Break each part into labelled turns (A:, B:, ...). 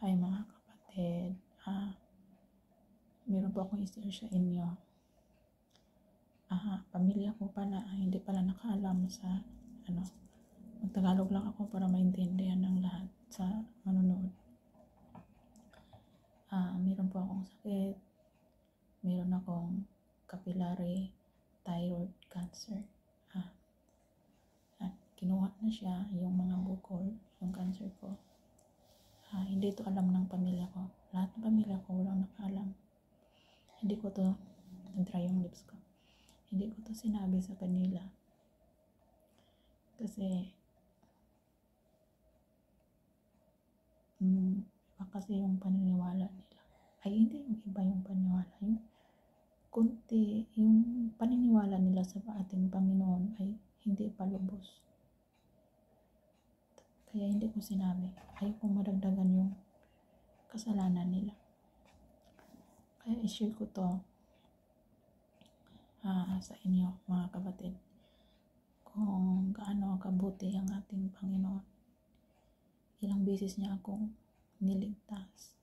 A: Hi mga kapatid, meron po akong i-share sa inyo. Pamilya ko pala, hindi pala nakaalam sa magtagalog lang ako para maintindihan ng lahat sa manonood. Meron po akong sakit, meron akong capillary thyroid cancer. At kinuha na siya, yung mga bukol, yung cancer ko. Hindi ito alam ng pamilya ko. Lahat ng pamilya ko walang nakaalam. Hindi ko to, nag-dry yung lips ko. Hindi ko to sinabi sa kanila. Kasi, iba kasi yung paniniwala nila. Ay, hindi yung iba yung paniniwala. Yung paniniwala nila sa ating Panginoon ay hindi pa lubos. Kaya hindi ko sinabi. Ayaw kong madagdagan yung kasalanan nila. Kaya i-share ko to sa inyo mga kapatid. Kung gaano kabuti ang ating Panginoon. Ilang beses niya akong niligtas.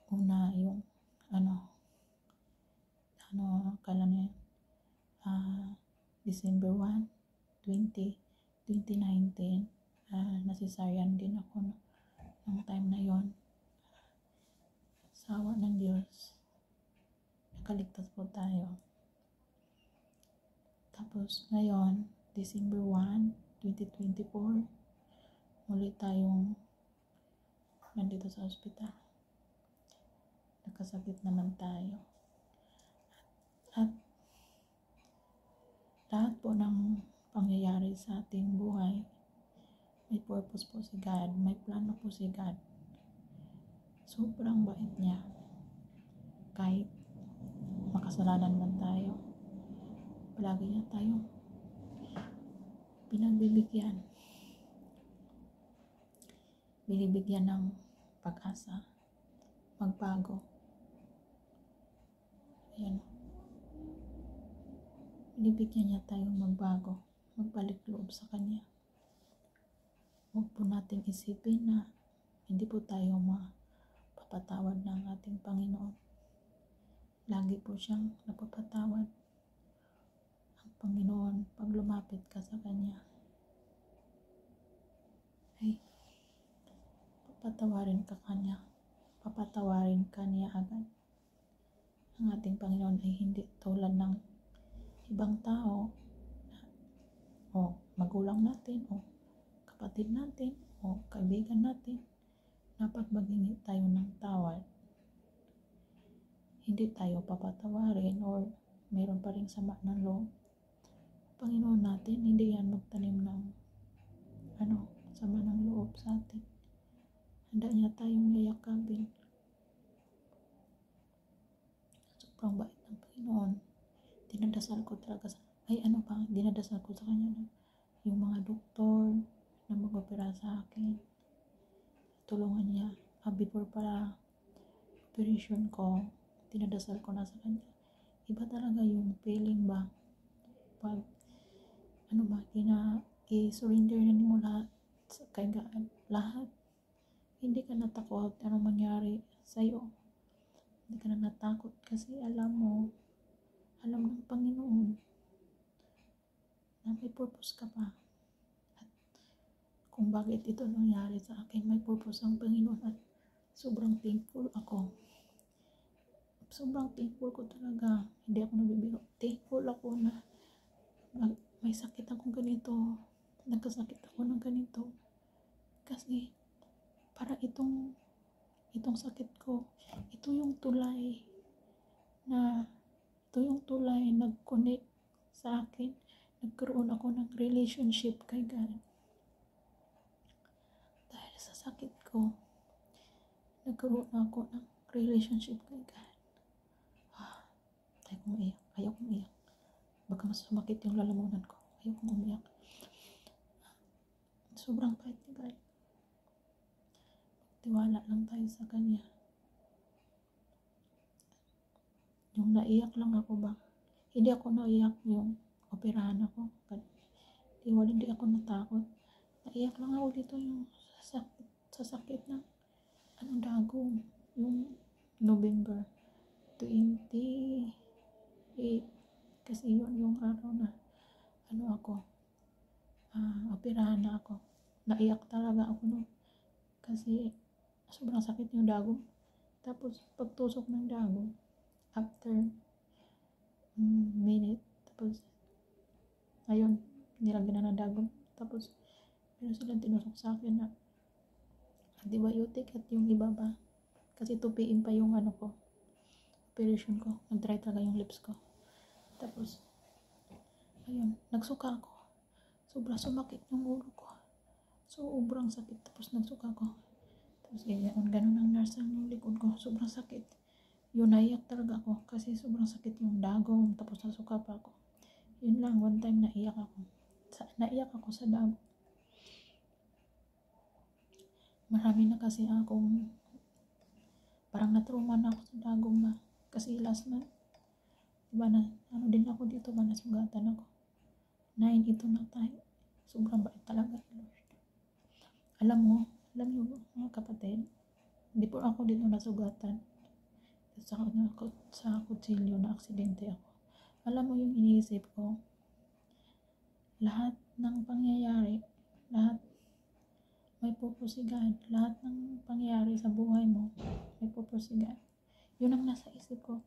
A: Una yung kailan yun? December 1, 2019, nasisaryan din ako nung time na yon. Sa awa ng Diyos, nakaligtas po tayo. Tapos ngayon, December 1, 2024, muli tayong nandito sa ospital. Nagkasakit naman tayo. At lahat po ng pangyayari sa ating buhay, may purpose po si God, may plano po si God. Sobrang bait niya. Kahit makasalanan man tayo, palagi niya tayong pinagbibigyan. Binibigyan ng pag-asa, magbago. Ayan. Binibigyan niya tayong magbago, magbalik loob sa Kanya. Huwag po nating isipin na hindi po tayo mapapatawad ng ating Panginoon. Lagi po siyang napapatawad. Ang Panginoon, pag lumapit ka sa Kanya, ay papatawarin ka niya agad. Ang ating Panginoon ay hindi tulad ng ibang tao o magulang natin o kapatid natin o kaibigan natin na pag maghingi tayo ng tawad, hindi tayo papatawarin or meron pa rin sama ng loob. Panginoon natin, hindi yan magtanim ng sama ng loob sa atin. Handa niya tayong yayakabin. Sobrang bait ng Panginoon. Dinadasal ko talaga dinadasal ko sa Kanya yung mga doktor na mag-opera sa akin. Tulungan niya. Before para operation ko, dinadasal ko na sa Kanya. Iba talaga yung feeling ba? Pag i-surrender na mo lahat kay God. Lahat. Hindi ka natakot anong mangyari sa'yo. Hindi ka na natakot kasi alam ng Panginoon na may purpose ka pa. At kung bakit ito nangyari sa akin, may purpose ang Panginoon at sobrang thankful ako. Sobrang thankful ko talaga. Hindi ako nabibiro. Thankful ako na may sakit akong ganito. Nagkasakit ako ng ganito. Kasi para itong sakit ko, ito yung tulay nag-connect sa akin. Nagkaroon ako ng relationship kay God. Dahil sa sakit ko, nagkaroon ako ng relationship kay God. Ayaw kong umiyak. Baka mas sumakit yung lalamunan ko. Ayaw kong umiyak. Sobrang bait ni God. Tiwala lang tayo sa Kanya. Yung naiyak lang ako ba? Hindi ako naiyak yung operahan ako. Hindi ako natakot. Naiyak lang ako dito yung sa sakit ng anong dagong, yung November 28, kasi yun yung araw na ako, operahan na ako. Naiyak talaga ako no, kasi sobrang sakit yung dagong. Tapos pagtusok ng dagong, after minute, tapos ayun, nilagyan na ng dagong. Tapos meron silang tinusok sa akin na antibiotic at yung iba pa, kasi 2 PM pa yung operation ko. Nag-dry talaga yung lips ko. Tapos ayun, nagsuka ako. Sobrang sumakit yung ulo ko. Sobrang sakit. Tapos nagsuka ako. Tapos ganun ang nurse ng likod ko. Sobrang sakit. Yun, naiyak talaga ako kasi sobrang sakit yung dagong. Tapos nasuka pa ako. Yun lang, one time naiyak ako. Naiyak ako sa dagong. Marami na kasi akong parang na-trauma na ako sa dagong ba. Kasi last month, diba na, din ako dito ba, nasugatan ako. 9 ito na tayo. Sobrang bait talaga. Alam niyo mga kapatid, hindi po ako dito nasugatan. Sa kutsilyo na aksidente ako. Alam mo yung iniisip ko, lahat ng pangyayari, lahat may pupusigan. Lahat ng pangyayari sa buhay mo, may pupusigan. Yun ang nasa isip ko.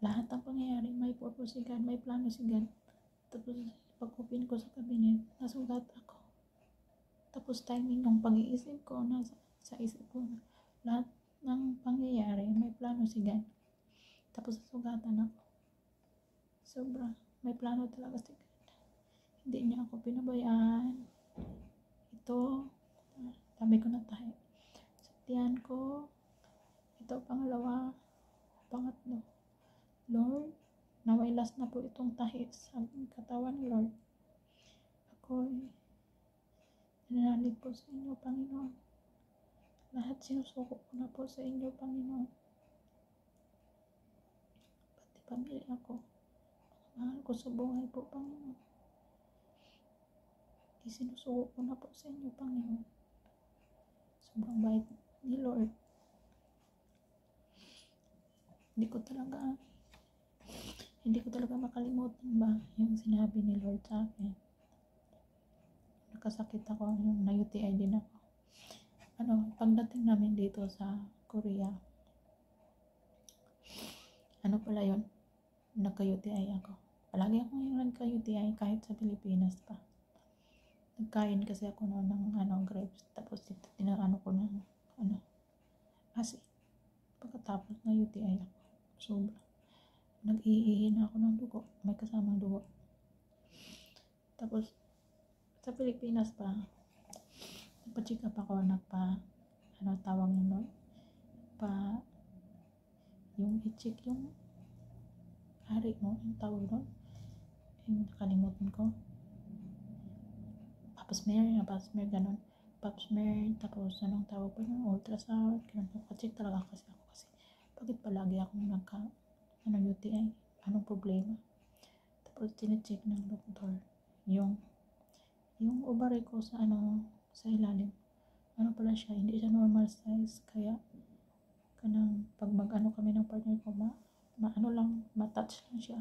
A: Lahat ng pangyayari, may pupusigan, may plano sigan. Tapos pag-open ko sa cabinet, nasugat ako. Tapos timing ng pag-iisip ko, nasa sa isip ko, lahat ng pangyayari, may plano sigan. Tapos nasugatan ako. Sobra, may plano talaga si God. Hindi niya ako pinabayaan. Ito, sabi ko na tayo. Sa tiyan ko, ito pangalawa, pangatlo. Lord, naway last na po itong tahi sa katawan, Lord. Ako'y nananalig po sa inyo, Panginoon. Lahat sinusuko ko na po sa inyo, Panginoon. Pati pamilya ko. Mahal ko sa buhay po, Panginoon. Isinusuko ko na po sa inyo, Panginoon. Sobrang bait ni Lord. Hindi ko talaga makalimutan ba yung sinabi ni Lord sa akin. Nakasakit ako, yung na-UTI din ako. Pagdating namin dito sa Korea, pala yun, nagka-UTI ako. Palagi ako yung nagka-UTI kahit sa Pilipinas pa. Nagkain kasi ako noon ng grapes, tapos tinarano ko ng acid. Pagkatapos na UTI ako, sobra. Nag-iihi na ako ng dugo, may kasamang dugo. Tapos sa Pilipinas pa, nagpa-check up ako, tawag yun, yung i-check yung hari mo, yung tawag doon, yung nakalimutan ko. Pap smear, ganun. Pap smear, tapos anong tawag pa yung ultrasound, ganun. Nagpa-check talaga kasi ako kasi bakit palagi akong UTI, anong problema. Tapos tine-check ng doktor yung ovary ko sa ilalim. Pala siya, hindi siya normal size, kaya pag kami ng partner ko, ma-touch lang siya.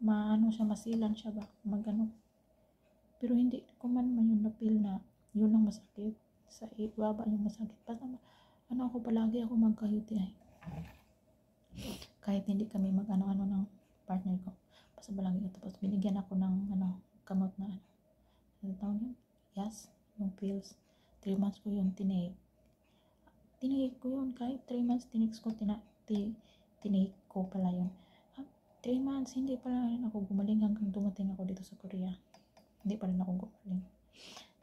A: Masilan siya ba, Pero hindi ko man yung na-feel na yun ang masakit. Sa ibaba yung masakit. Basta ako palagi ako magka-UTI. Kahit hindi kami ng partner ko. Basta palagi ko. Tapos binigyan ako ng kamot na tawag yun? Yes, yung pills. 3 months ko yun tinake ko yun. Kahit 3 months tinake ko pala yun. 3 months, hindi pala rin ako gumaling hanggang dumating ako dito sa Korea. Hindi pa rin ako gumaling.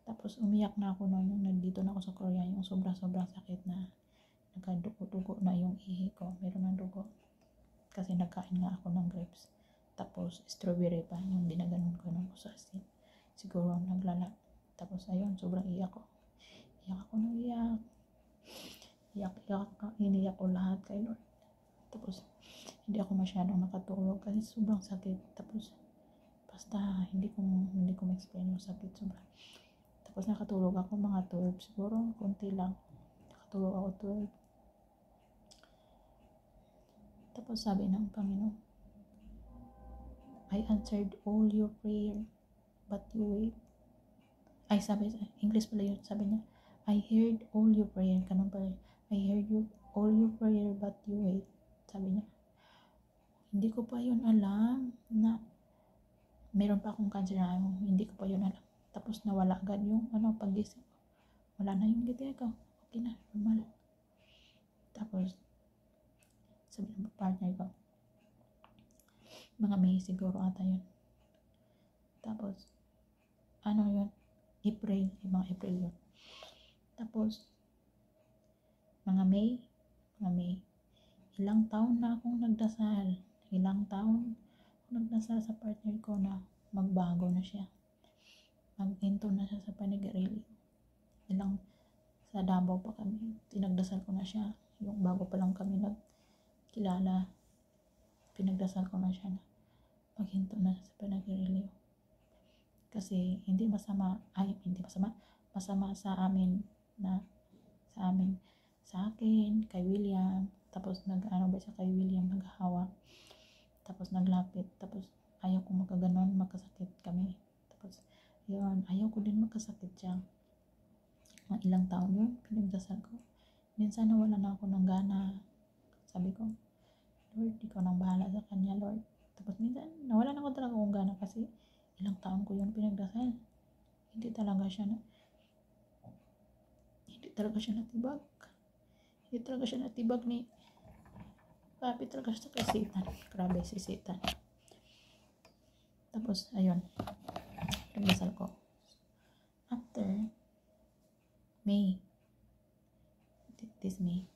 A: Tapos umiyak na ako noon nung nandito na ako sa Korea, yung sobrang sakit na nagkadugo na yung ihi ko. Meron ng dugo. Kasi nagkain nga ako ng grapes. Tapos strawberry pa, yung dinaganon ko ng usasin. Siguro naglala. Tapos ayun, sobrang iyak ko. Iyak ako nang iyak. Iniyak ko lahat kay Lord. Tapos hindi ako masyadong nakatulog kasi sobrang sakit. Tapos basta hindi ko ma-explain yung sakit sobra. Tapos nakatulog ako mga 12, siguro konti lang. Nakatulog ako Tapos sabi ng Panginoon, I answered all your prayer, but you wait. Ay, sabi, English pala yun, sabi niya, I heard all your prayer, ganun pala, I heard all your prayer, but you wait. Sabi niya, hindi ko pa yun alam na meron pa akong cancer na hindi ko pa yun alam. Tapos nawala agad yung paggising ko. Wala na yung giti ko. Okay na, normal. Tapos, sabi ng partner ko, mga May siguro ata yun. Tapos, yun? Mga April yun. Tapos, mga May, ilang taon na akong nagdasal. Sa partner ko na magbago na siya. Maghinto na siya sa panigarilyo. Sa Davao pa kami, pinagdasal ko na siya. Yung bago pa lang kami nagkilala, pinagdasal ko na siya na maghinto na siya sa panigarilyo. Kasi masama sa amin, sa akin, kay William. Tapos siya kay William, naghahawak. Tapos naglapit. Tapos ayaw ko magkasakit kami. Tapos yun, ayaw ko din magkasakit siya. Mga ilang taon yun, pinagdasal ko. Minsan nawala na ako ng gana. Sabi ko, Lord, ikaw nang bahala sa kanya, Lord. Tapos minsan, nawala na ako talaga ng gana kasi ilang taon ko yun pinagdasal. Hindi talaga siya natibag. Hindi talaga siya natibag ni Papi, talaga siya kay Satan. Grabe si Satan. Tapos, ayun. Pinagdasal ko. After May, this May,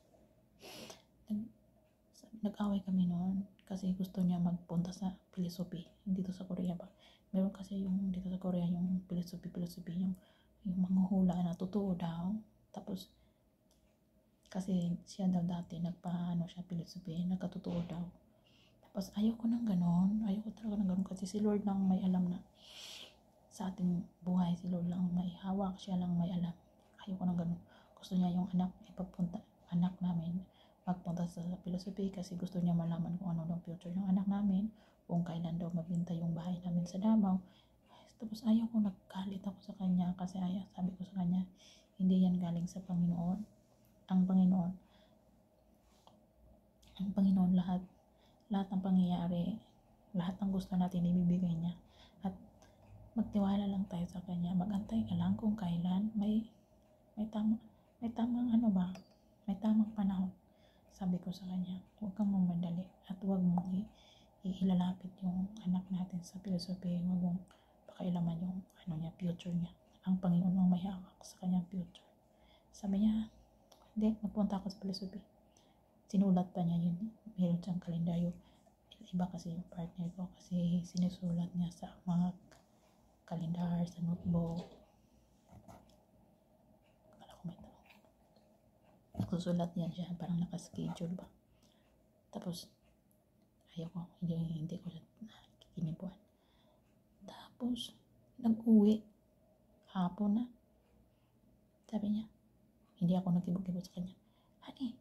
A: nag-away kami noon kasi gusto niya magpunta sa philosophy dito sa Korea ba. Meron kasi yung dito sa Korea yung philosophy yung mga hula na totoo daw. Tapos kasi siya daw dati siya philosophy, nagkatotoo daw. Tapos ayaw ko talaga ng ganon kasi si Lord lang may alam na sa ating buhay, si Lord lang may hawak, siya lang may alam. Ayaw ko ng ganon. Gusto niya yung anak namin magpunta sa philosophy kasi gusto niya malaman kung ano daw future ng anak namin, kung kailan daw mabenta yung bahay namin sa Davao. Tapos ayaw ko, naggalit ako sa kanya kasi sabi ko sa kanya, hindi yan galing sa Panginoon. Ang Panginoon lahat ng pangyayari, lahat ng gusto natin ibibigay niya. At magtiwala lang tayo sa kanya, magantay ka lang kung kailan may tamang may tamang panahon. Sabi ko sa kanya, huwag kang mamadali at huwag mong ilalapit yung anak natin sa philosophy. Huwag mong pakailaman yung future niya. Ang Panginoon ang may hawak sa kanyang future. Sabi niya, hindi, magpunta ako sa philosophy. Sinulat pa niya yun. Meron siyang kalendaryo. Iba kasi yung partner ko kasi sinusulat niya sa mga kalendar, sa notebook. Nagsusulat yan siya, parang nakaschedule ba. Tapos, ayaw ko, hindi ko siya kinibuan. Tapos, nag-uwi. Hapon na. Sabi niya, hindi ako nagkibog-kibog sa kanya. Honey,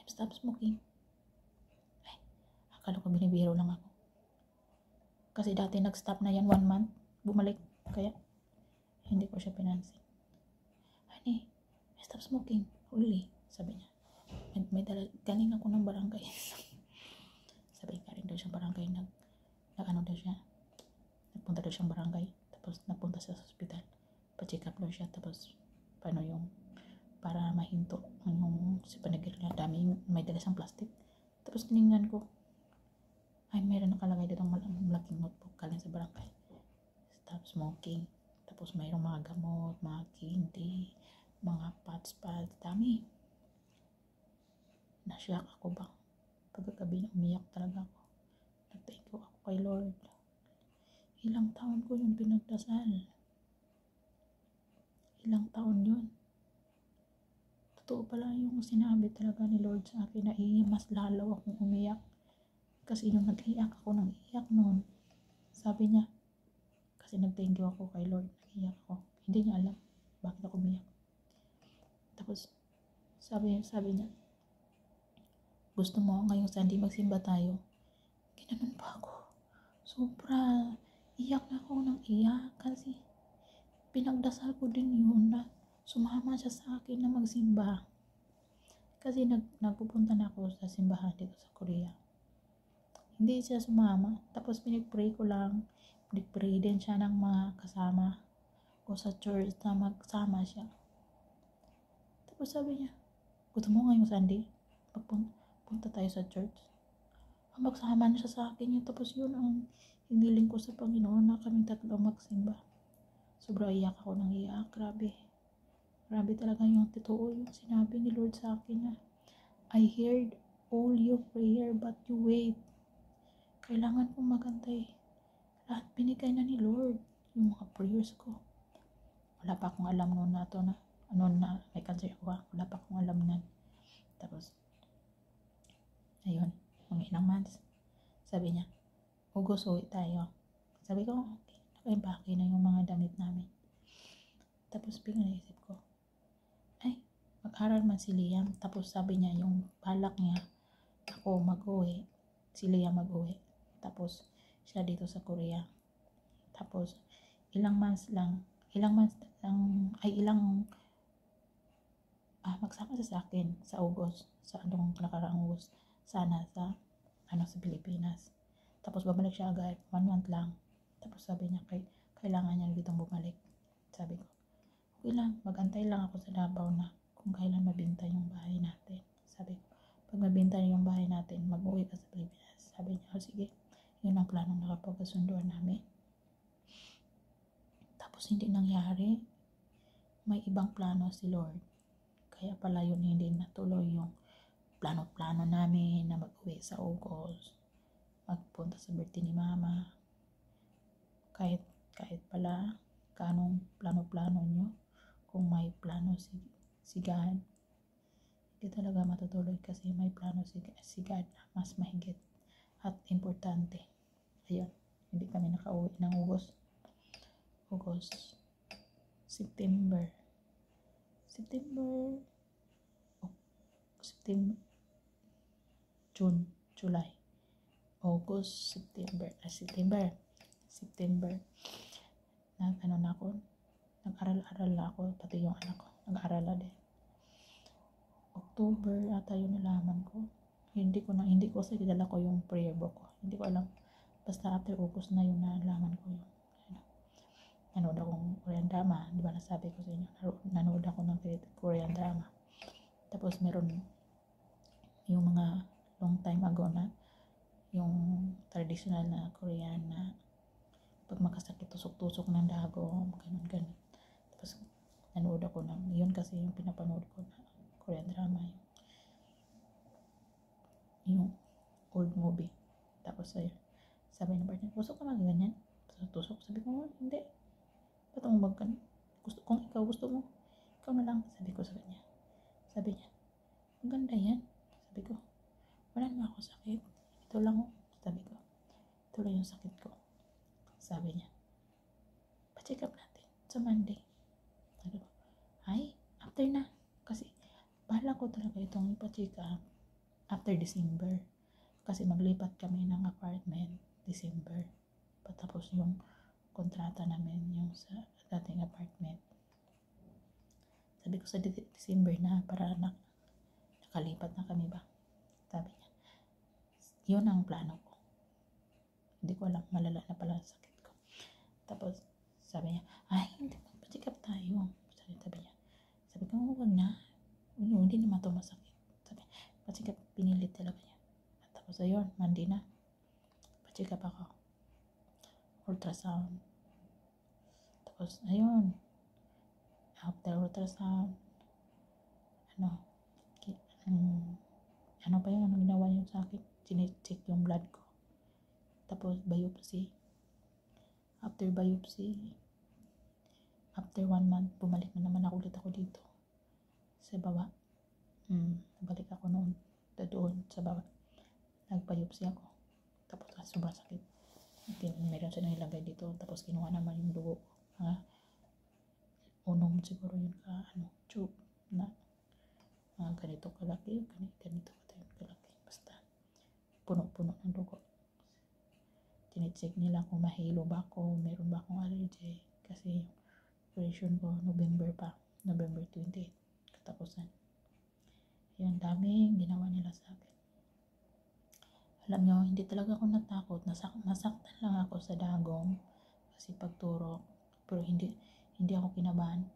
A: stop smoking. Ay, akala ko binibiro lang ako. Kasi dati nag-stop na yan 1 month. Bumalik. Kaya, hindi ko siya pinansin. Honey, stop smoking. Uli, sabi niya. May galing ako ng barangay. Sabi, galing daw siyang barangay. Nagpunta daw siyang barangay. Tapos, nagpunta sa hospital. Pa-check up daw siya. Tapos, para mahinto yung si panagirla. May dala siyang plastic. Tapos, tinignan ko. Ay, meron nakalagay dito ng malaking notebook galing sa barangay. Stop smoking. Tapos, mayroong mga gamot, mga candy, mga pads, dami. Nashock ako ba? Pagkagabi na umiyak talaga ako. Nag-thank you ako kay Lord. Ilang taon ko yun pinagdasal. Ilang taon yun. Totoo pala yung sinabi talaga ni Lord sa akin na mas lalo akong umiyak. Kasi yung nag-iyak ako nang iyak noon. Sabi niya, kasi nag-thank you ako kay Lord, nag-iyak ako. Hindi niya alam bakit ako umiyak. Tapos, sabi niya, gusto mo ngayong Sunday magsimba tayo? Ginanon pa ako. Sobra. Iyak na ako ng iyak kasi pinagdasal ko din yun na sumama siya sa akin na magsimba. Kasi nagpupunta na ako sa simbahan dito sa Korea. Hindi siya sumama. Tapos pinag-pray ko lang. Pinag-pray din siya ng mga kasama ko sa church na magsama siya. Tapos sabi niya, gusto mo ngayong Sunday? Punta tayo sa church. Magsama na siya sa akin yun. Tapos yun ang hiniling ko sa Panginoon na kaming tatlo magsimba. Sobrang iyak ako ng iyak. Grabe. Grabe talaga yung totoo yung sinabi ni Lord sa akin na I heard all your prayer but you wait. Kailangan kong magantay. Lahat binigay na ni Lord yung mga prayers ko. Wala pa akong alam noon na to na may cancer ako. Wala pa akong alam na. Tapos ayun, mga ilang months. Sabi niya, August uwi tayo. Sabi ko, okay. Naka-impake na yung mga damit namin. Tapos biglang naisip ko, ay, mag-aral man si Liam. Tapos sabi niya, yung balak niya, ako mag-uwi, si Liam mag-uwi. Tapos siya dito sa Korea. Tapos magsama siya sa akin sa August, sa anong nakaraang August, sana sa Pilipinas. Tapos babalik siya agad, 1 month lang. Tapos sabi niya, kailangan niya dito bumalik. Sabi ko, okay lang, magantay lang ako sa Davao na kung kailan mabinta yung bahay natin. Sabi ko, pag mabinta yung bahay natin, mag-uwi ka sa Pilipinas. Sabi niya, sige, yun ang planong nakapagkasunduan namin. Tapos hindi nangyari, may ibang plano si Lord. Kaya pala yun hindi natuloy yung plano-plano namin na mag-uwi sa August, magpunta sa birthday ni Mama. Kahit pala kanong plano-plano nyo, kung may plano si God, hindi talaga matutuloy kasi may plano si God na mas mahigit at importante. Ayun, hindi kami nakauwi ng August, September, June, July, August, September. Nag-aral ako, pati yung anak ko, nag-aral na din. October ata yung nalaman ko. Hindi ko kasi dala ko yung prayer book ko. Hindi ko alam. Basta after August na yung nalaman ko yung nanood akong Korean drama. Di ba nasabi ko sa inyo? Nanood ako ng Korean drama. Tapos meron yung mga long time ago na yung traditional na Korean na pag makasakit tusok-tusok ng dago, ganun. Tapos nanood ako ng yun kasi yung pinapanood ko na Korean drama yung old movie. Tapos ayun, sabi ng partner, gusto ko ganyan tusok. Sabi ko, hindi, ba't ang magkan kung ikaw gusto mo, ikaw na lang. Sabi ko sa kanya. Sabi niya, maganda yan. Sabi ko, wala naman ako sakit, ito lang. Sabi ko, ito lang yung sakit ko. Sabi niya, pa-check up natin sa Monday. Sabi ko, ay, after na. Kasi bahala ko talaga itong ipa-check up after December. Kasi maglipat kami ng apartment December. Patapos yung kontrata namin yung sa dating apartment. Sabi ko sa December na para nakalipat na kami ba. Sabi niya, yun ang plano ko. Hindi ko alam, malala na pala ang sakit ko. Tapos sabi niya, ay, hindi, pa-check up tayo. Sabi niya, sabi ko, huwag na. Hindi naman ito masakit. Sabi, pa-check up, pinilit talaga niya. At tapos ayun, Monday na. Pa-check up ako. Ultrasound. Tapos ayun, after ultrasound, ano pa yun, ginawa yun sa akin, chinecheck yung blood ko. Tapos biopsy. After biopsy, after 1 month, bumalik na naman ulit ako dito sa baba. Balik ako noon doon sa baba. Nagbiopsy ako. Tapos sobrang sakit. Meron siya nilagay dito. Tapos kinuha naman yung dugo ko. Unom siguro yun tube na ganito kalaki, ganito kalaki. puno-puno ng dugo. Tinicheck nila kung mahilo ba ako, meron ba akong allergy. Kasi operation ko, November 28, katapusan. Yun, daming ginawa nila sa akin. Alam nyo, hindi talaga ako natakot. Nasaktan lang ako sa dagong kasi pagturok. Pero hindi ako kinabahan.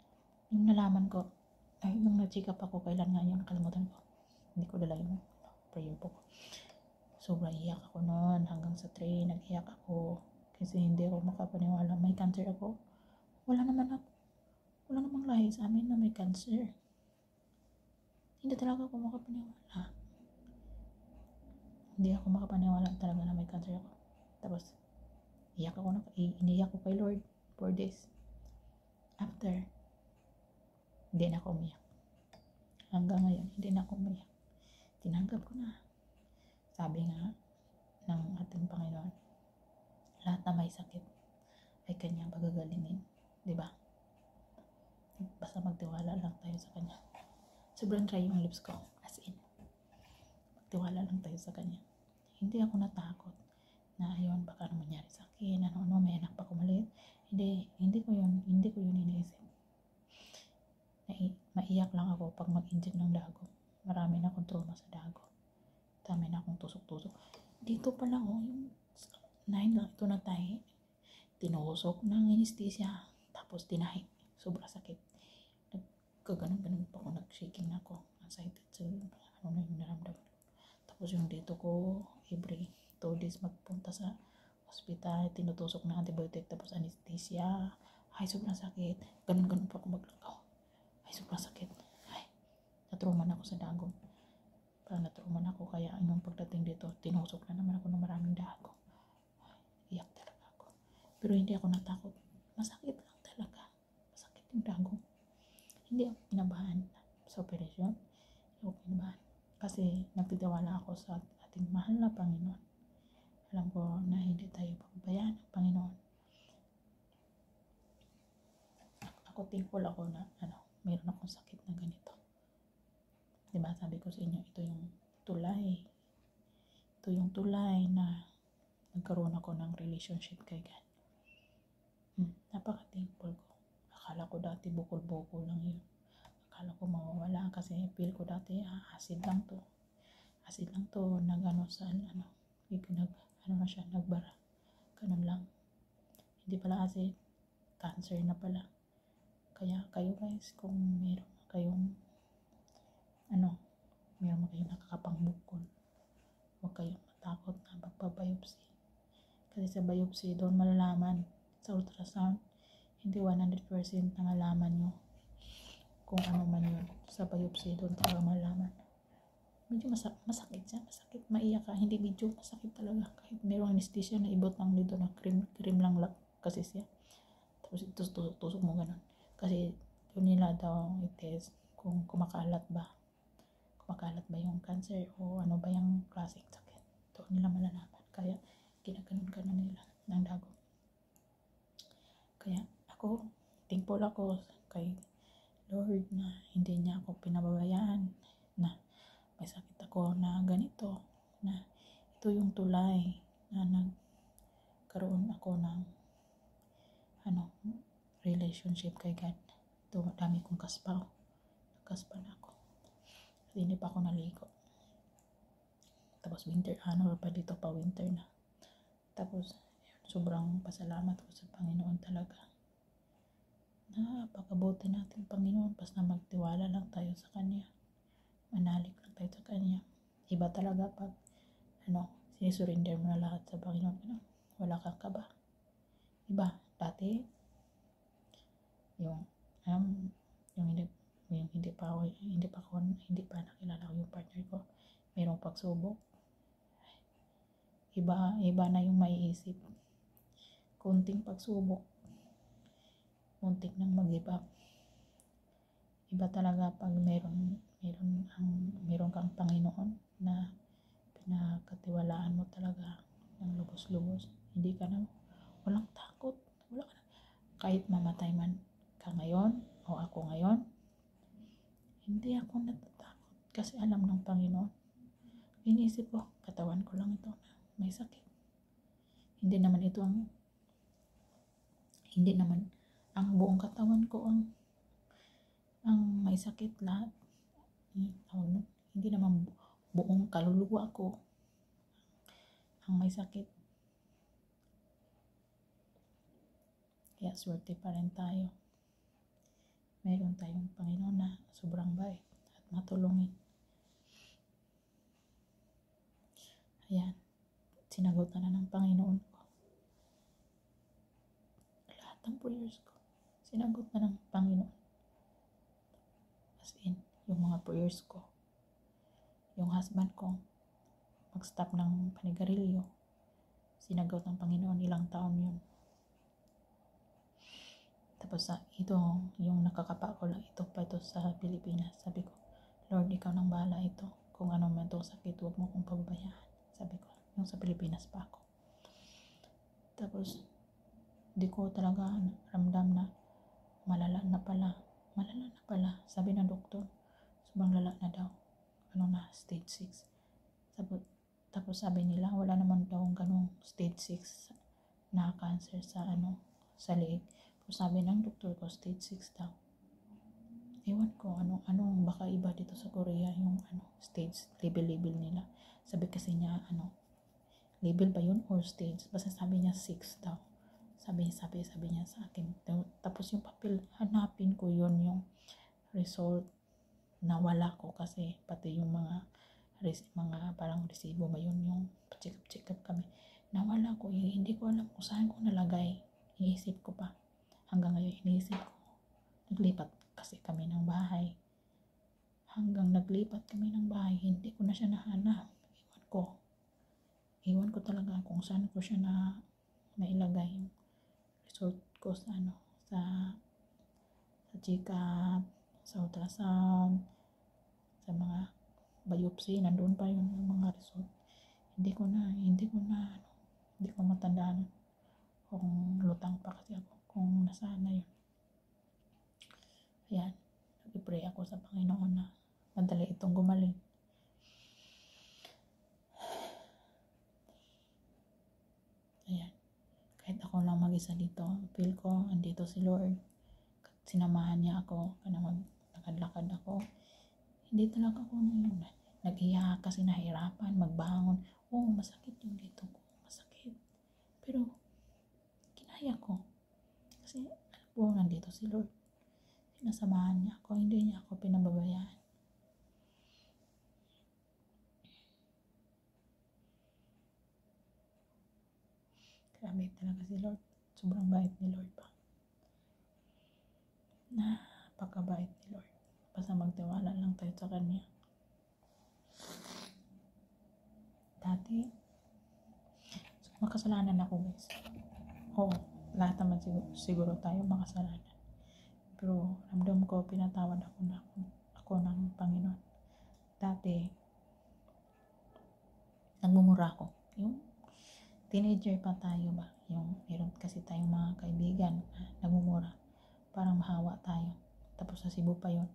A: Yung nalaman ko, yung na-check up ako, kailan nga yun, nakalimutan ko. Hindi ko dala yung prayer book. Sobrang iyak ako noon. Hanggang sa train, nag-iyak ako. Kasi hindi ako makapaniwala. May cancer ako. Wala namang lahi sa amin na may cancer. Hindi talaga ako makapaniwala. Hindi ako makapaniwala talaga na may cancer ako. Tapos, iniyak ko kay Lord 4 days. After, hindi na ako umiyak. Hanggang ngayon, hindi na ako umiyak. Tinanggap ko na. Sabi nga ng ating Panginoon, lahat na may sakit ay kanyang pagagalingin. Diba? Basta magtiwala lang tayo sa kanya. Sobrang dry yung lips ko. As in, magtiwala lang tayo sa kanya. Hindi ako natakot na ayun, baka ano mangyari sa akin, ano, may anak pa ko maliit. Hindi ko yun iniisip. Maiyak lang ako pag mag-inject ng dago. Marami na akong trauma sa dago. Dami na akong tusok-tusok. Dito pala yung 9 lang ito na tayo. Tinusok ng anesthesia. Tapos tinahi. Sobrang sakit. Nagkaganon-ganon pa ako. Nag-shaking na ako. Anxiety. So, ano na yung naramdaman. Tapos yung dito ko, every 2 days magpunta sa hospital. Tinutusok ng antibiotic. Tapos anesthesia. Ay, sobrang sakit. Ganon-ganon pa ako maglakaw. Ay, sobrang sakit. Ay, natruma na ako sa dagong. Parang natruman ako, kaya yung pagdating dito, tinusok na naman ako ng maraming dago. Ay, iyak talaga ako. Pero hindi ako natakot. Masakit lang talaga. Masakit yung dago. Hindi ako kinabahan sa operasyon. Hindi ako kinabahan. Kasi nagtitiwala ako sa ating mahal na Panginoon. Alam ko na hindi tayo pababayaan ng Panginoon. Ako thankful ako na mayroon akong sakit na ganito. Diba, sabi ko sa inyo, ito yung tulay na nagkaroon ako ng relationship kay God. Napaka-thankful ko. Akala ko dati bukol-bukol lang yun. Akala ko mawawala kasi feel ko dati, acid lang to. Nag-ano sa, nagbara. Ganun lang. Hindi pala acid, cancer na pala. Kaya kayo guys, kung meron kayong nakakapangbukol, huwag kayong matakot na magpa-biopsy. Kasi sa biopsy, doon malalaman. Sa ultrasound, hindi 100% na malaman nyo kung ano man yun. Sa biopsy, doon talaga malalaman. Medyo masakit siya. Masakit, maiyak ka. Hindi medyo masakit talaga. Kahit mayroong anesthesia na ibot lang dito na cream lang kasi siya. Tapos tusok mo ganun. Kasi doon nila daw i-test kung kumakalat ba yung cancer o ano ba yung klaseng sakit. Doon nila malalaman. Kaya ginaganon nila ng dago. Kaya ako, thankful ako kay Lord na hindi niya ako pinababayaan, na may sakit ako na ganito, na ito yung tulay na nagkaroon ako ng relationship kay God. Ito, dami kong kaspaw. Nagkaspa na ako. Hindi pa ako naligo. Tapos winter, pa dito pa winter na. Tapos, sobrang pasalamat ko sa Panginoon talaga. Napakabuti natin Panginoon. Basta magtiwala lang tayo sa Kanya. Manalig lang tayo sa Kanya. Iba talaga pag, sinisurrender mo na lahat sa Panginoon. Wala kang kaba. Iba, dati, yung hindi pa nakilala ko yung partner ko, mayroong pagsubok, iba na yung maiisip. Kunting pagsubok, muntik nang mag-give up. Iba talaga pag meron kang Panginoon na pinakatiwalaan mo talaga ng lubos-lubos. Hindi ka na, walang takot, kahit mamatay man ka ngayon o ako ngayon, hindi ako natatakot kasi alam ng Panginoon, Iniisip ko, katawan ko lang ito na may sakit. Hindi naman ang buong katawan ko ang may sakit lahat. Hindi naman buong kaluluwa ko ang may sakit. Kaya swerte pa rin tayo. Meron tayong Panginoon na sobrang bait at matulungin. Ayan, sinagot na ng Panginoon ko. Lahat ng prayers ko, sinagot na ng Panginoon. As in, yung mga prayers ko. Yung husband ko, mag-stop ng panigarilyo. Sinagot ng Panginoon, ilang taon yun. Tapos ito, yung nakakapa ko lang, ito sa Pilipinas. Sabi ko, Lord, ikaw nang bahala ito. Kung ano man itong sakit, huwag mo kong pababayaan. Sabi ko, yung sa Pilipinas pa ako. Tapos, di ko talaga ramdam na malala na pala. Sabi ng doktor, sobrang lala na daw. Stage 6. Tapos sabi nila, wala naman daw ganung stage 6 na cancer sa leeg. Sabi ng doktor ko, stage 6 daw. Ewan ko, anong baka iba dito sa Korea yung stage, label nila. Sabi kasi niya, label ba yun or stage? Basta sabi niya 6 daw. Sabi niya sa akin. Tapos yung papel, hanapin ko yun, yung result. Nawala ko kasi pati yung mga parang resibo ba yun, yung check up kami. Nawala ko, hindi ko alam kung saan ko nalagay. Iniisip ko pa. Hanggang ngayon iniisip ko, naglipat kasi kami ng bahay. Hanggang naglipat kami ng bahay, hindi ko na siya nahanap. Iwan ko talaga kung saan ko siya nailagay yung result ko sa check-up, sa ultrasound, sa mga biopsy, nandoon pa yun yung mga result. Hindi ko matandaan kung lutang pa kasi ako kung nasaan na yun. Ayan, nag-pray ako sa Panginoon na madali itong gumaling. Ayan, kahit ako lang mag-isa dito, feel ko andito si Lord. Sinamahan niya ako, nakadlakad ako. Hindi talaga ako nag-iyak kasi nahirapan magbangon. Masakit yung dito ko, masakit. Pero kinaya ko. Kasi alam ko, nandito si Lord. Sinasamahan niya ako, hindi niya ako pinababayaan. Grabe talaga si Lord. Sobrang bait ni Lord pa. Napakabait ni Lord. Basta magtiwala lang tayo sa Kanya. Dati, makasalanan ako guys. Lahat naman siguro tayo makasalanan. Pero ramdam ko, pinatawad ako ng Panginoon. Dati, nagmumura ako. Yung teenager pa tayo ba? Yung meron kasi tayong mga kaibigan na nagmumura. Parang mahawa tayo. Tapos sa Cebu pa yun.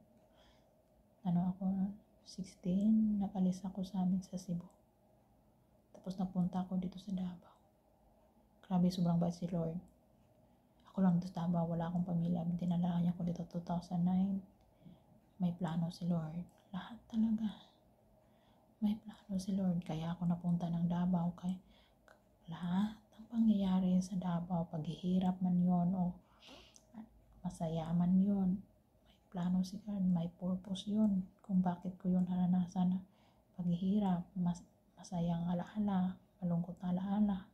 A: Ako, 16, nakalis ako sa amin sa Cebu. Tapos napunta ako dito sa Davao. Grabe, sobrang bait si Lord. Ako lang dito sa Davao, wala akong pamilya. Dinala niya ako dito 2009. May plano si Lord. Lahat talaga. May plano si Lord. Kaya ako napunta ng Davao. Kaya lahat ng pangyayari sa Davao, paghihirap man yon o masaya man yon, may plano si God, may purpose yon kung bakit ko yun naranasan na paghihirap, masayang alaala, malungkot na alaala.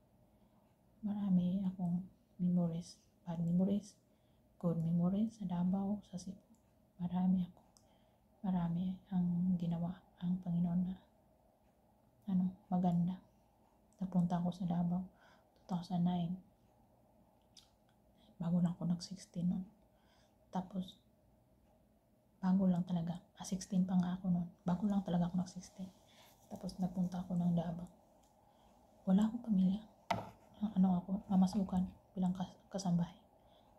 A: Marami akong memories, bad memories, good memories sa Davao, sa Cebu. Marami ang ginawa ang Panginoon na maganda. Napunta ako sa Davao 2009. Bago lang ako nag-16 noon. Tapos bago lang talaga. 16 pa nga ako noon. Bago lang talaga ako nag-16. Tapos napunta ako ng Davao. Wala akong pamilya. Ako, mamasukan bilang kasambahay.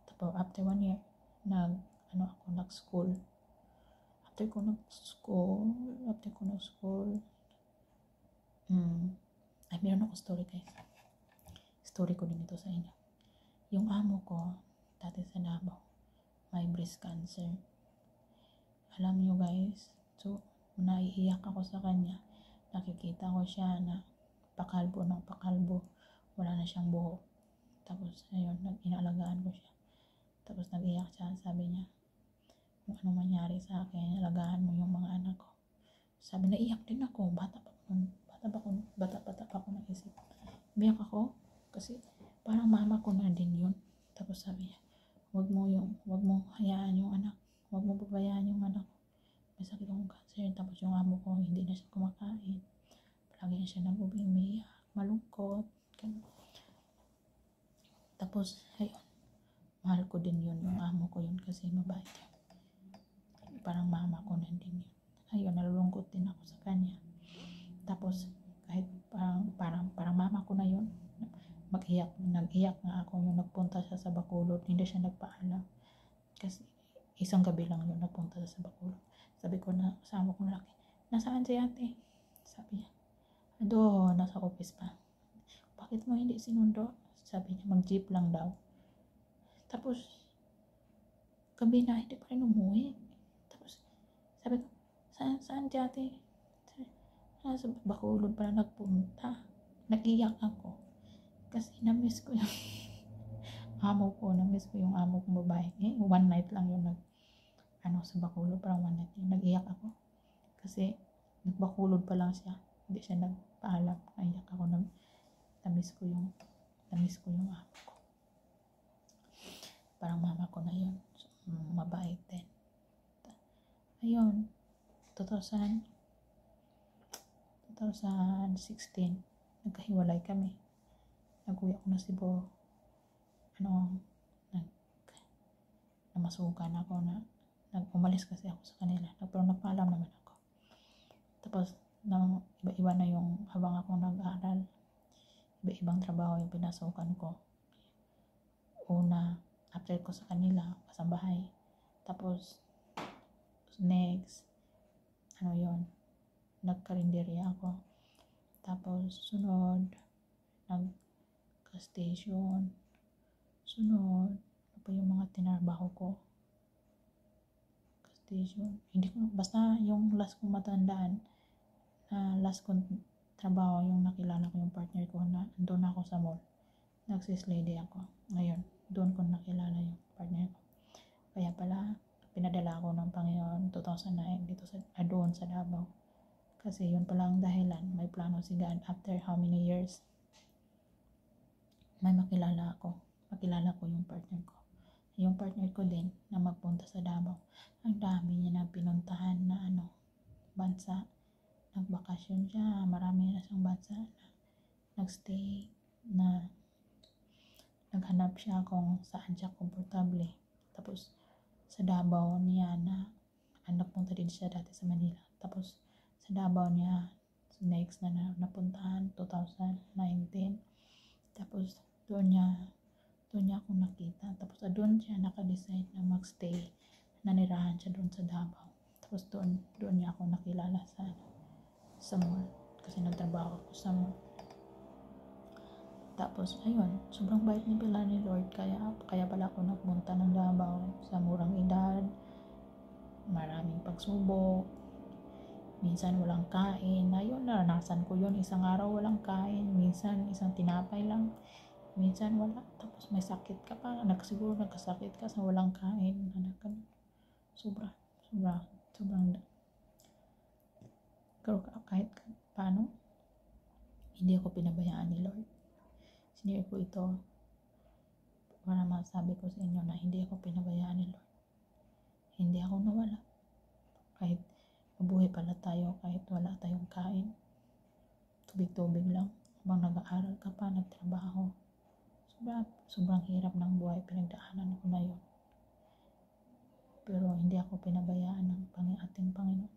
A: Tapos after 1 year, nag-school. After ko nag-school, meron ako story guys. Story ko din ito sa inyo. Yung amo ko, dati sa Davao, may breast cancer. Alam nyo guys, so naiiyak ako sa kanya. Nakikita ko siya na pakalbo ng pakalbo. Wala na siyang buhok. Tapos ayun, inaalagaan ko siya. Tapos nag-iyak siya, sabi niya, kung ano mangyari sa akin, alagaan mo yung mga anak ko. Sabi, naiyak din ako, bata pa ako naisip. Biyak ako, kasi parang mama ko na din yun. Tapos sabi niya, wag mo hayaan yung anak, wag mo babayaan yung anak ko. May sakit akong cancer. Tapos yung amo ko, hindi na siya kumakain. Palagi na siya umiiyak, malungkot. Ganun. Tapos, ayun, mahal ko din yun, yung amo ko yun kasi mabait yun. Parang mama ko na din yun. Ayun, nalulungkot din ako sa kanya. Tapos, kahit parang mama ko na yun, nag-iyak nga ako nung nagpunta siya sa Bacolod. Hindi siya nagpaalam. Kasi, isang gabi lang yun, nagpunta siya sa Bacolod. Sabi ko na, kasama ko na laki, nasaan si ate? Sabi niya, doon, nasa office pa. Bakit mo hindi sinundo? Sabi niya, mag-jeep lang daw. Tapos, gabi na, hindi pa rin umuwi. Tapos, sabi ko, saan si ate? Sa Bacolod pala nagpunta. Nag-iyak ako. Kasi na-miss ko yung amo ko. Na-miss ko yung amo kong babae. One night lang yung sa Bacolod. Parang one night yung nag-iyak ako. Kasi, nag-Bacolod pa lang siya. Hindi siya nagpaalam. Naiyak ako. Na-miss ko yung amo ko. Parang mama ko na yun. So, mabait din. Ayun. 2016, nagkahiwalay kami. Nag-uwi ako na Cebu. Namasukan ako na umalis kasi ako sa kanila. Pero nagpaalam naman ako. Tapos, iba-iba na yung habang ako nag-aaral. Iba-ibang trabaho yung pinasukan ko. Una, after ko sa kanila, kasambahay. Tapos, next, nagkarinderya ako. Tapos, sunod, nagka-station. Sunod, ano pa yung mga tinarbaho ko? Station. Hindi ko, basta yung last kong matandaan, last kong trabaho, yung nakilala ko yung partner ko na doon ako sa mall. Nagsis lady ako. Ngayon, doon ko nakilala yung partner ko. Kaya pala, pinadala ako ng Panginoon 2009 dito doon sa Davao. Kasi yun pala ang dahilan. May plano si God after how many years. May makilala ko yung partner ko. Yung partner ko din na magpunta sa Davao. Ang dami niya na pinuntahan na bansa. Nagbakasyon siya. Marami na siyang bansa na nagstay na naghanap siya kung saan siya komportable. Tapos sa Davao niya nagpunta din siya dati sa Manila. Tapos sa Davao niya next na napuntahan 2019. Tapos doon niya ako nakita. Tapos doon siya naka-decide na magstay. Nanirahan siya doon sa Davao. Tapos doon niya ako nakilala sa mall. Kasi nagtrabaho ako sa mall. Tapos ayun, sobrang bait ni pala ni Lord. Kaya pala ako nagpunta ng Davao sa murang edad. Maraming pagsubok. Minsan walang kain. Ayun, naranasan ko yun. Isang araw walang kain. Minsan isang tinapay lang. Minsan wala. Tapos may sakit ka pa. Siguro nagkasakit ka sa walang kain. Sobrang. Pero kahit paano, hindi ako pinabayaan ni Lord. Sinire ko ito para masabi ko sa inyo na hindi ako pinabayaan ni Lord. Hindi ako nawala. Kahit mabuhay pala tayo, kahit wala tayong kain, tubig-tubig lang. Habang nag-aaral ka pa, nagtrabaho. Sobrang hirap ng buhay, pinagdaanan ko na yun. Pero hindi ako pinabayaan ng ating Panginoon.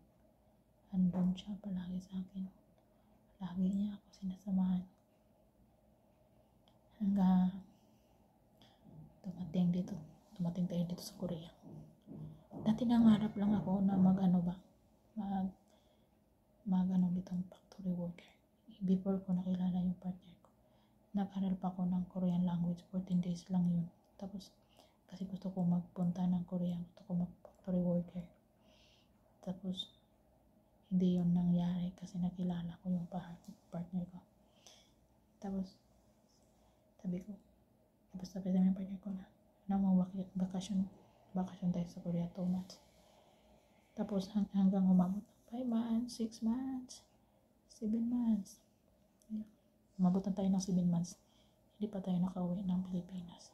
A: Andun siya palagi sa akin. Lagi niya ako sinasamahan. Hanggang dumating tayo dito sa Korea. Dati nangarap lang ako na ditong factory worker. before ko nakilala yung partner ko, nag-aral pa ako ng Korean language, 14 days lang yun. Tapos, kasi gusto ko magpunta ng Korea, gusto ko mag-factory worker. Tapos, hindi yun nangyari kasi nakilala ko yung partner ko. Tapos, sabi ng partner ko na bakasyon tayo sa Korea 2 months. Tapos, hanggang umabot 5 months, 6 months, 7 months. Umabot na tayo ng 7 months. Hindi pa tayo nakauwi ng Pilipinas.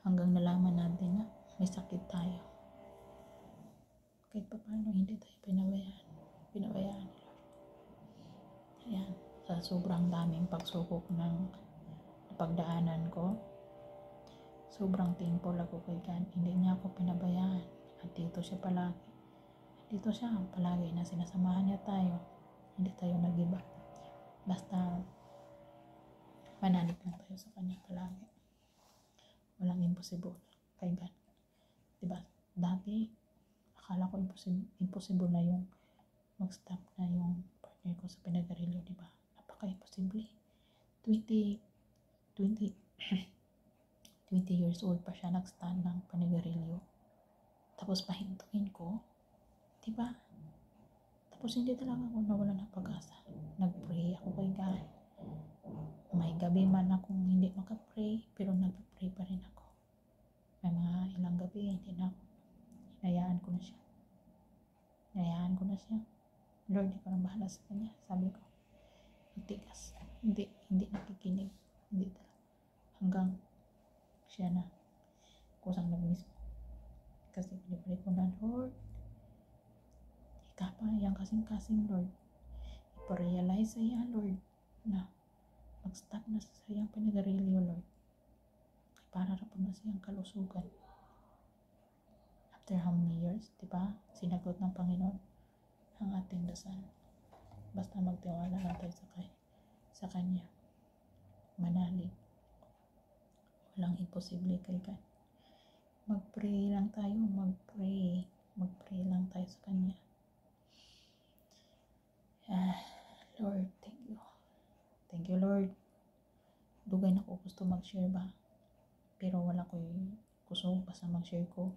A: Hanggang nalaman natin na may sakit tayo. Kahit pa paano, hindi tayo pinabayaan ni Lord. Ayan, sa sobrang daming pagsubok ng pagdaanan ko, sobrang thankful ako kay God. Hindi niya ako pinabayaan. At dito siya palagi. Dito siya palagi na sinasamahan niya tayo. Hindi tayo nag-iba. Basta manalig lang tayo sa kanya palagi. Walang impossible kay God. Diba? Dati, akala ko impossible na yung mag-stop na yung partner ko sa pinagarilyo, diba? Napaka-imposible. 20 years old pa siya nag-stand ng panigarilyo. Tapos pahintuin ko, diba? Tapos hindi talaga ako nawala ng pag-asa. Nag-pray ako kay God. May gabi man akong hindi makapray, pero nag-pray pa rin ako. May mga ilang gabi, hindi na ako. Hinayaan ko na siya. Lord, ikaw na bahala sa kanya. Sabi ko, matigas. Hindi nakikinig. Hindi talaga. Hanggang siya na kusang nag-miss ko. Kasi pinipray ko na, Lord, ikapa yang kasing-kasing, Lord. Iparealize sa iya, Lord, na mag-stop na sa iyang pinagarilyo, Lord. Para na po na siyang kalusugan. After how many years, diba? Sinagot ng Panginoon ang ating dasal. Basta magtiwala lang tayo sa Kanya. Manalig. Walang imposible kay God. Mag-pray lang tayo. Mag-pray lang tayo sa Kanya. Lord, thank you. Thank you, Lord. Dugay na ko gusto mag-share ba? Pero wala ko yung kusog basta mag-share ko.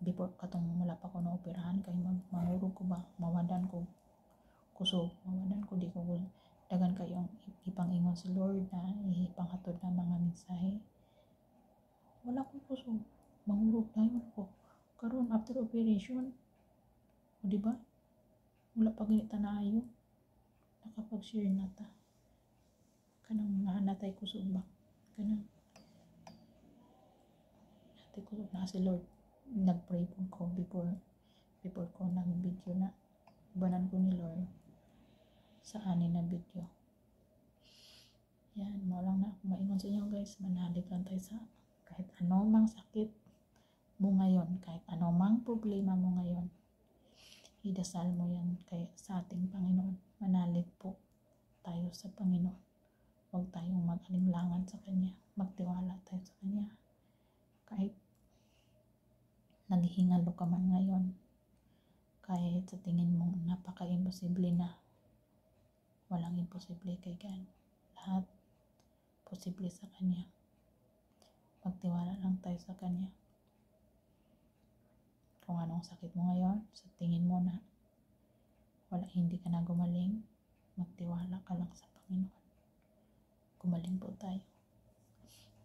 A: Before katong wala pa ko na-operahan kay mangurog ko ba? Mawadan ko. Kusog. Mawadan ko. Di ko dagan kayong ipangingon si Lord na ipanghatod na mga mensahe. Wala ko kusog. Mangurog na yun ko. Karon after operation. O diba? Wala pa ganita na ayo. Nakapag-share na ta. Kanang nahanatay kusog ba? Kanang nahanatay kusog na si Lord. Nag-pray po ko before ko nag-video na banan ko ni Lord sa anin na video. Yan, lang na ako maingon sa inyo guys, manalig lang tayo sa kahit anumang sakit mo ngayon, kahit anumang problema mo ngayon, idasal mo yan sa ating Panginoon. Manalig po tayo sa Panginoon. Huwag tayong mag-alinlangan sa Kanya, magtiwala tayo sa Kanya. Kahit naghihingalo ka man ngayon, kahit sa tingin mong napaka-imposible na, walang imposible kay God. Lahat posible sa Kanya. Magtiwala lang tayo sa Kanya. Kung anong sakit mo ngayon, sa tingin mo na hindi ka na gumaling, magtiwala ka lang sa Panginoon. Gumaling po tayo.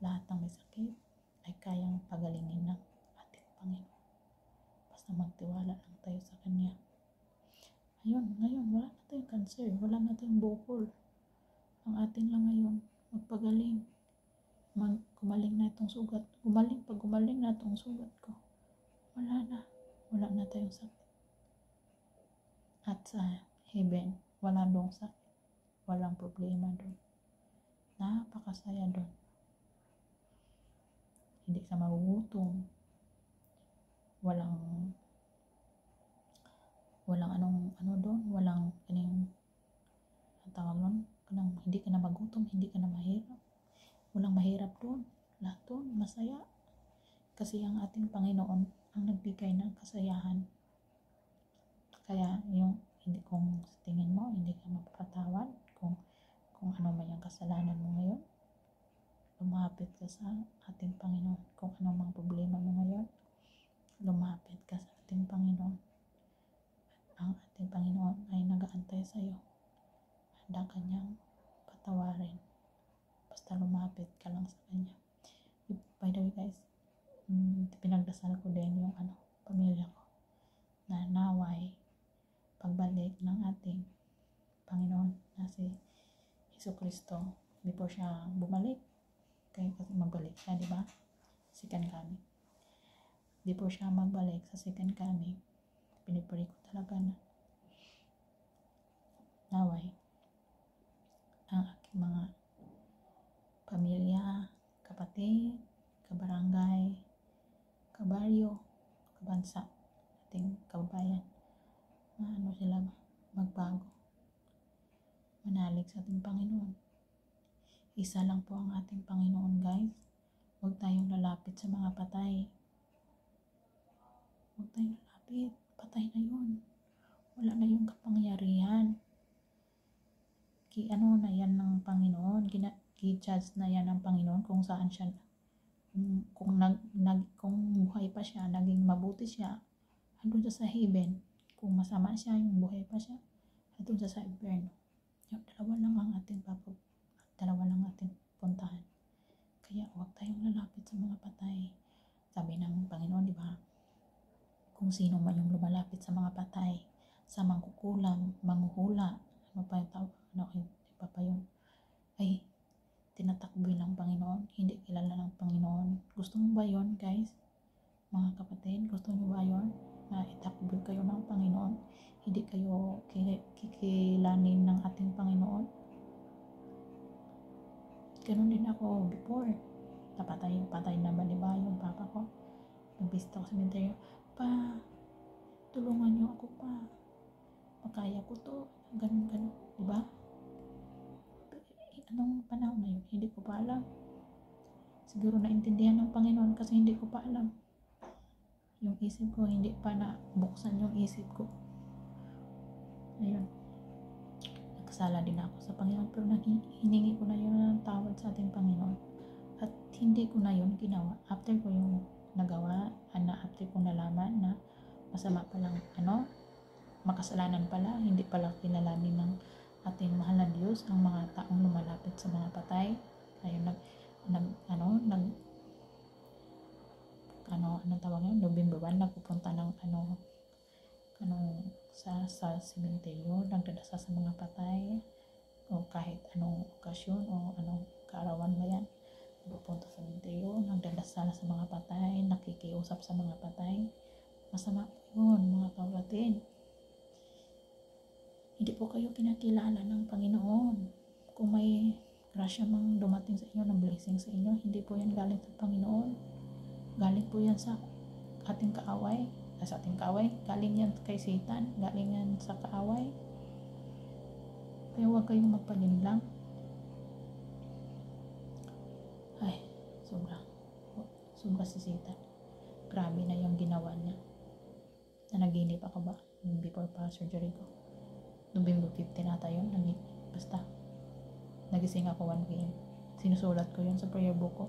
A: Lahat ng may sakit ay kayang pagalingin ng ating Panginoon. Basta magtiwala lang tayo sa Kanya. Ngayon, wala na tayong cancer, wala na tayong bukol. Ang atin lang ngayon, magpagaling. Gumaling na itong sugat. Pag gumaling na itong sugat ko, wala na tayong sakit. At sa heaven, wala dong sakit. Walang problema doon. Napakasaya doon. Hindi ka magugutom. Walang doon, walang tawag nun, hindi ka na magutom, hindi ka na mahirap. Walang mahirap doon. Lahat doon, masaya. Kasi ang ating Panginoon ang nagbigay ng kasayahan. Kaya yung hindi, kung sa tingin mo hindi ka mapapatawad, kung ano man yung kasalanan mo ngayon, lumapit ka sa ating Panginoon. Kung ano mang problema mo ngayon, lumapit ka sa ating Panginoon. Ang ating Panginoon ay nag-aantay sa iyo. Handa kanyang patawarin. Basta lumapit ka lang sa kanya. By the way guys, pinagdasal ko din yung pamilya ko na naway pagbalik ng ating Panginoon na si Jesucristo, before siya bumalik, kasi magbalik siya, di ba? Second coming. Before siya magbalik sa second coming, pinipray ko talaga na naway ang aking mga pamilya, kapatid, kabarangay, kabaryo, kabansa, ating kababayan, sila magbago, manalig sa ating Panginoon. Isa lang po ang ating Panginoon guys. Huwag tayong lalapit sa mga patay. Huwag tayong lalapit, patay na yun, wala na yung kapangyarihan. Na yan ng Panginoon, ki-judge na yan ng Panginoon kung saan siya, kung buhay pa siya, naging mabuti siya, andun siya sa heaven. Kung masama siya, yung buhay pa siya, andun siya sa inferno. Yung dalawa lang ang ating puntahan. Kaya huwag tayong lalapit sa mga patay. Sabi ng Panginoon, di ba? Kung sino man yung lumalapit sa mga patay, sa mangkukulam, manghuhula, iba pa yun, ay tinatakbo ng Panginoon, hindi kilala ng Panginoon. Gusto mo ba yun guys? Mga kapatid, gusto mo ba yun? Na itakbo kayo ng Panginoon, hindi kayo kikilanin ng ating Panginoon? Ganun din ako before. Patay naman, diba, yung papa ko. Nagbisita ko sa cemetery, pa, tulungan niyo ako pa. Makaya ko to. Ganun, diba? Anong panahon na yun? Hindi ko pa alam. Siguro naintindihan ng Panginoon kasi hindi ko pa alam. Yung isip ko, hindi pa na buksan yung isip ko. Ayun. Nagkasala din ako sa Panginoon, pero hiningi ko na yun ng tawad sa ating Panginoon. At hindi ko na yun ginawa. After ko yung nagawa, after ko nalaman na masama palang makasalanan pala, hindi pala kilalanin ng ating mahal na Diyos ang mga taong lumalapit sa mga patay. Ayun, anong tawag yun? November 1, nagpupunta ng sa sementeryo, nagdadasal sa mga patay, o kahit anong okasyon o anong kaarawan ba yan, pupunta sa sementeryo, nagdadasal sa mga patay, nakikiusap sa mga patay. Masama po yun, mga kapatid. Hindi po kayo kinakilala ng Panginoon. Kung may grasya mang dumating sa inyo, ng blessing sa inyo, hindi po yan galing sa Panginoon. Galing po yan sa ating kaaway. Galing yan kay Satan. Galing yan sa kaaway. Kaya huwag kayong magpalinlang. Ay, sobra si Satan. Grabe na yung ginawa niya. Nanaginip ako ba? Before pa surgery ko. November 15 nata yun. Basta nagising ako 1 p.m. Sinusulat ko yun sa prayer book ko.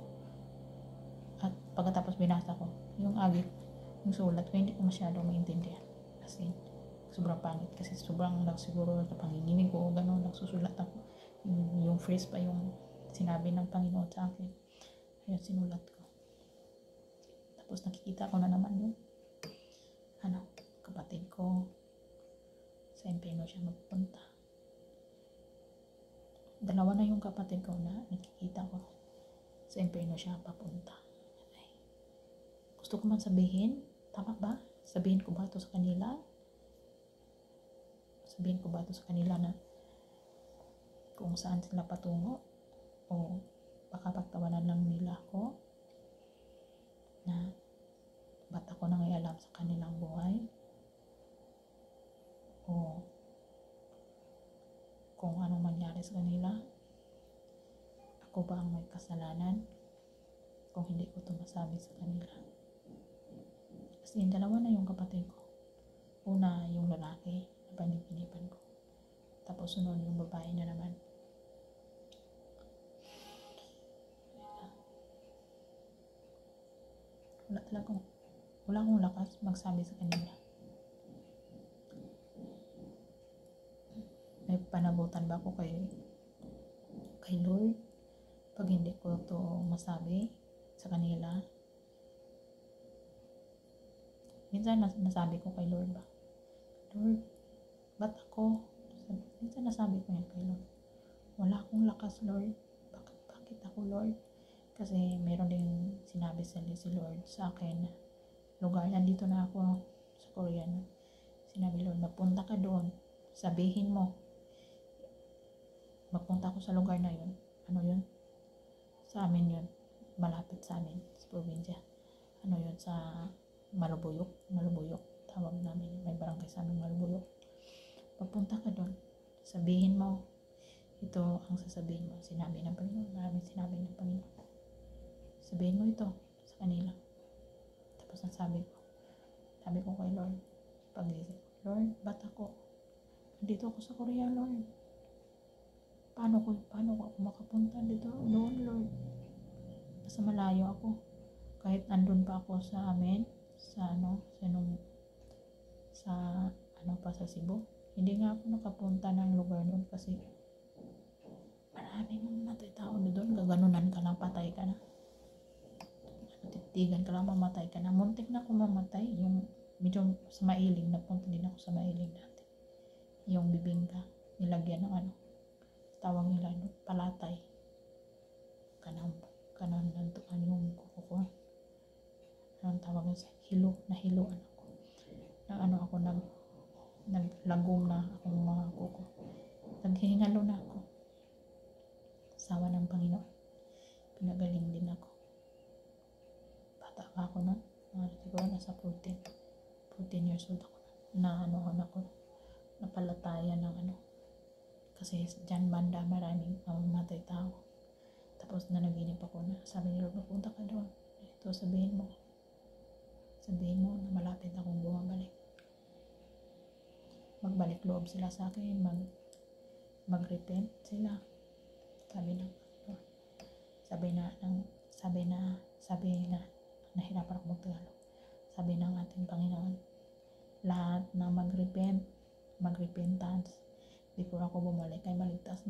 A: At pagkatapos binasa ko yung yung sulat ko, hindi ko masyadong maintindihan. Kasi sobrang pangit. Kasi sobrang lang siguro sa panginginig ko. Gano'n, nagsusulat ako. Yung phrase pa yung sinabi ng Panginoon sa akin. Ayun, sinulat ko. Tapos nakikita ko na naman yung kapatid ko. Sa impyerno siya magpunta. Dalawa na yung kapatid ko na nakikita ko. Sa impyerno siya papunta. Ay, gusto ko man sabihin, tama ba? Sabihin ko ba ito sa kanila? Sabihin ko ba ito sa kanila na kung saan sila patungo? O baka pagtawanan lang nila ako na ba't ako nangyayalap sa kanilang buhay? O kung ano mangyari sa kanila, ako ba ang may kasalanan kung hindi ko ito masabi sa kanila? Kasi dalawa na yung kapatid ko. Una, yung lalaki na panipinipan uso nun yung babae na naman. Wala akong lakas magsabi sa kanila. May panagutan ba ako kay Lord pag hindi ko to masabi sa kanila? Minsan nasabi ko kay Lord ba, Lord, ba't ako? Minsan nasabi ko yan kay Lord, wala akong lakas Lord, bakit ako Lord? Kasi meron din sinabi si Lord sa akin, lugar, nandito na ako sa Korean, sinabi Lord, magpunta ka doon, sabihin mo, magpunta ako sa lugar na yun, ano yun? Sa amin yun, malapit sa amin, sa probinsya, ano yun, sa Malubuyok, tawag namin, may barangay sa amin, Malubuyok. Pagpunta ka doon, sabihin mo, ito ang sasabihin mo, sinabi ng Panginoon, maraming sinabi ng Panginoon. Sabihin mo ito sa kanila. Tapos sabi ko kay Lord, pag-isip, Lord, ba't ako? Dito ako sa Korea, Lord. Paano ko ako makapunta dito? Doon, Lord. Basta malayo ako. Kahit andun pa ako sa amin, sa Cebu. Hindi nga ako nakapunta ng lugar doon kasi maraming mamatay tao doon. Gaganunan ka lang, patay ka na. Titigan ka lang, mamatay ka na. Muntik na ako mamatay. Yung medyo sa Mailing, napunta din ako sa Mailing dati. Yung bibingka, nilagyan ng tawag nila, palatay. Kanan nantukan yung kuko ko. Anong tawag nila? Nahiluan ako. Naglagom na akong mga kuko. Naghihingalo na ako. Sawa ng Panginoon. Pinagaling din ako. Bata pa ako nun. Siguro nasa 14 years old ako. Napalatayan ng kasi dyan banda maraming mamatay tao. Tapos nanaginip ako na sabi ni Lord, magpunta ka doon. Ito, sabihin mo na malapit akong bumabalik. Magbalik loob sila sa akin, mag-repent sila. Sabi na nahirapan ako magtagalog. Sabi ng ating Panginoon, lahat na mag-repentance before ako bumalik ay maligtas,